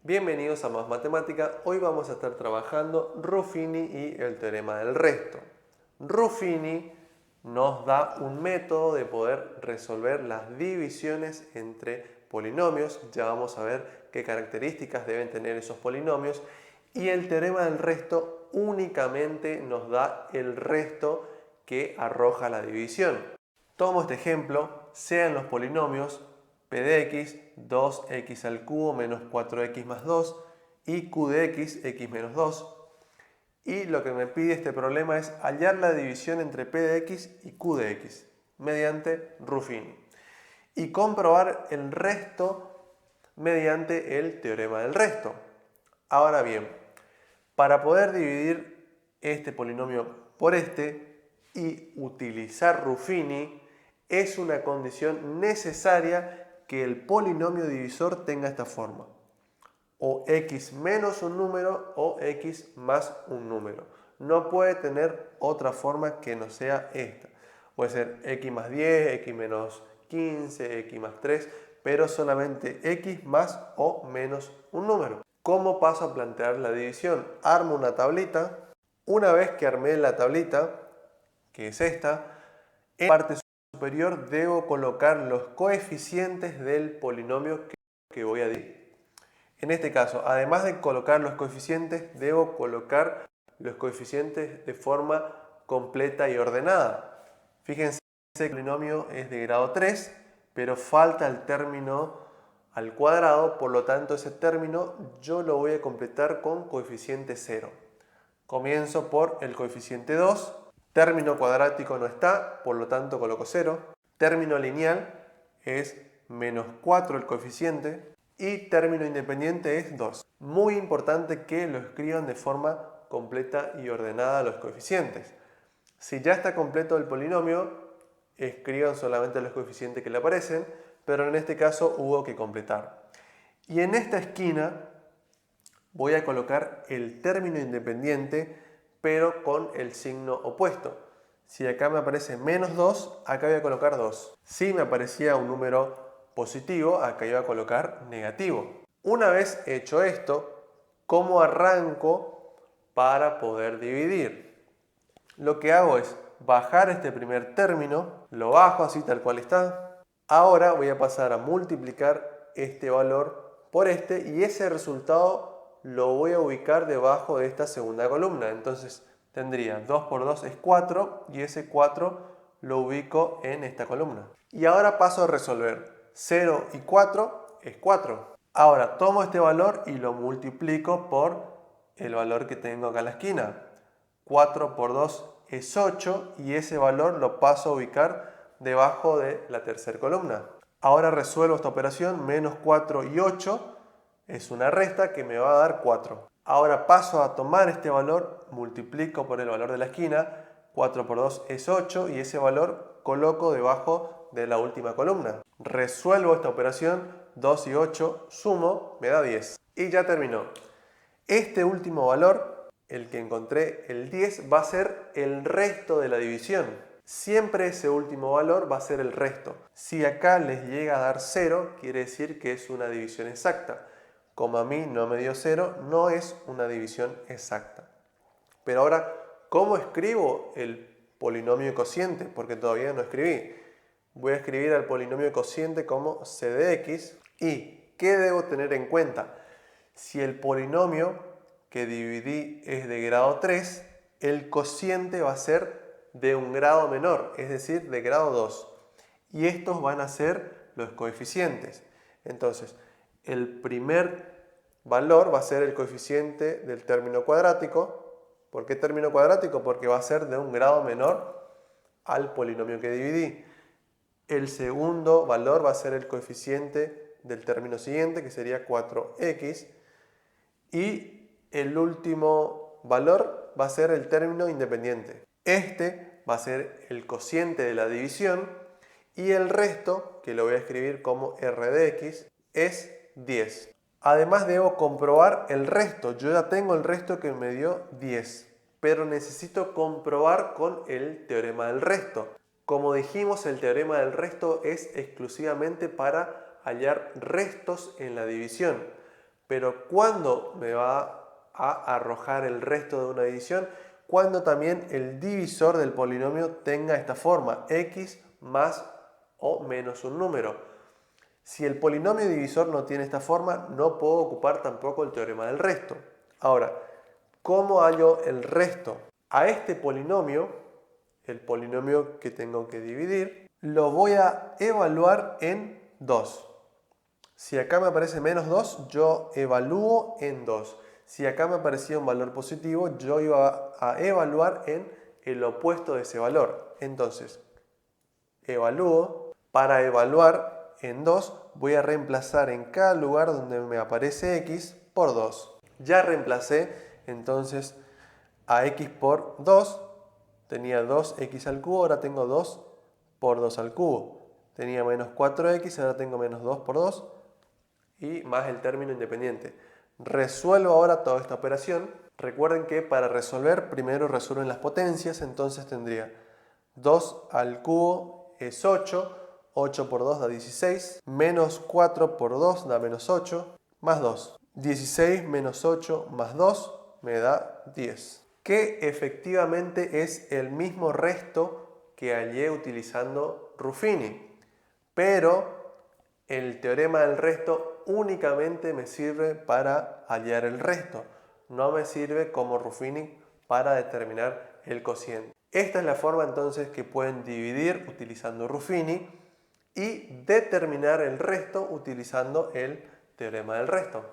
Bienvenidos a Más Matemática. Hoy vamos a estar trabajando Ruffini y el teorema del resto. Ruffini nos da un método de poder resolver las divisiones entre polinomios. Ya vamos a ver qué características deben tener esos polinomios. Y el teorema del resto únicamente nos da el resto que arroja la división. Tomo este ejemplo, sean los polinomios p de x, 2x al cubo menos 4x más 2 y q de x menos 2. Y lo que me pide este problema es hallar la división entre p de x y q de x mediante Ruffini y comprobar el resto mediante el teorema del resto. Ahora bien, para poder dividir este polinomio por este y utilizar Ruffini, es una condición necesaria que el polinomio divisor tenga esta forma: o x menos un número o x más un número. No puede tener otra forma que no sea esta. Puede ser x más 10, x menos 15, x más 3, pero solamente x más o menos un número. ¿Cómo paso a plantear la división? Armo una tablita. Una vez que armé la tablita, que es esta, en la parte superior debo colocar los coeficientes del polinomio que voy a dividir. En este caso, además de colocar los coeficientes, debo colocar los coeficientes de forma completa y ordenada. Fíjense que el polinomio es de grado 3, pero falta el término al cuadrado, por lo tanto ese término yo lo voy a completar con coeficiente 0. Comienzo por el coeficiente 2, término cuadrático no está, por lo tanto coloco 0. Término lineal es menos 4 el coeficiente y término independiente es 2. Muy importante que lo escriban de forma completa y ordenada los coeficientes. Si ya está completo el polinomio, escriban solamente los coeficientes que le aparecen, pero en este caso hubo que completar. Y en esta esquina voy a colocar el término independiente, pero con el signo opuesto. Si acá me aparece menos 2, acá voy a colocar 2. Si me aparecía un número positivo, acá iba a colocar negativo. Una vez hecho esto, ¿cómo arranco para poder dividir? Lo que hago es bajar este primer término, lo bajo así tal cual está. Ahora voy a pasar a multiplicar este valor por este y ese resultado lo voy a ubicar debajo de esta segunda columna. Entonces tendría 2 por 2 es 4 y ese 4 lo ubico en esta columna. Y ahora paso a resolver. 0 y 4 es 4. Ahora tomo este valor y lo multiplico por el valor que tengo acá en la esquina. 4 por 2 es 8 y ese valor lo paso a ubicar debajo de la tercera columna. Ahora resuelvo esta operación, menos 4 y 8 es una resta que me va a dar 4. Ahora paso a tomar este valor, multiplico por el valor de la esquina, 4 por 2 es 8 y ese valor coloco debajo de la última columna. Resuelvo esta operación, 2 y 8 sumo, me da 10. Y ya terminó. Este último valor, el que encontré, el 10, va a ser el resto de la división. Siempre ese último valor va a ser el resto. Si acá les llega a dar 0, quiere decir que es una división exacta. Como a mí no me dio 0, no es una división exacta. Pero ahora, ¿cómo escribo el polinomio de cociente? Porque todavía no escribí. Voy a escribir al polinomio de cociente como c de x. ¿Y qué debo tener en cuenta? Si el polinomio que dividí es de grado 3, el cociente va a ser de un grado menor, es decir, de grado 2. Y estos van a ser los coeficientes. Entonces, el primer valor va a ser el coeficiente del término cuadrático. ¿Por qué término cuadrático? Porque va a ser de un grado menor al polinomio que dividí. El segundo valor va a ser el coeficiente del término siguiente, que sería 4x. Y el último valor va a ser el término independiente. Este va a ser el cociente de la división y el resto, que lo voy a escribir como r de x, es 10. Además debo comprobar el resto. Yo ya tengo el resto que me dio 10, pero necesito comprobar con el teorema del resto. Como dijimos, el teorema del resto es exclusivamente para hallar restos en la división. Pero ¿cuándo me va a arrojar el resto de una división? Cuando también el divisor del polinomio tenga esta forma, x más o menos un número. Si el polinomio divisor no tiene esta forma, no puedo ocupar tampoco el teorema del resto. Ahora, ¿cómo hallo el resto? A este polinomio, el polinomio que tengo que dividir, lo voy a evaluar en 2. Si acá me aparece menos 2, yo evalúo en 2. Si acá me aparecía un valor positivo, yo iba a evaluar en el opuesto de ese valor. Entonces, evalúo. Para evaluar en 2, voy a reemplazar en cada lugar donde me aparece x por 2. Ya reemplacé entonces a x por 2. Tenía 2x al cubo, ahora tengo 2 por 2 al cubo. Tenía menos 4x, ahora tengo menos 2 por 2 y más el término independiente. Resuelvo ahora toda esta operación. Recuerden que para resolver primero resuelven las potencias, entonces tendría 2 al cubo es 8, 8 por 2 da 16, menos 4 por 2 da menos 8, más 2. 16 menos 8 más 2 me da 10. Que efectivamente es el mismo resto que hallé utilizando Ruffini. Pero el teorema del resto únicamente me sirve para hallar el resto. No me sirve como Ruffini para determinar el cociente. Esta es la forma entonces que pueden dividir utilizando Ruffini y determinar el resto utilizando el teorema del resto.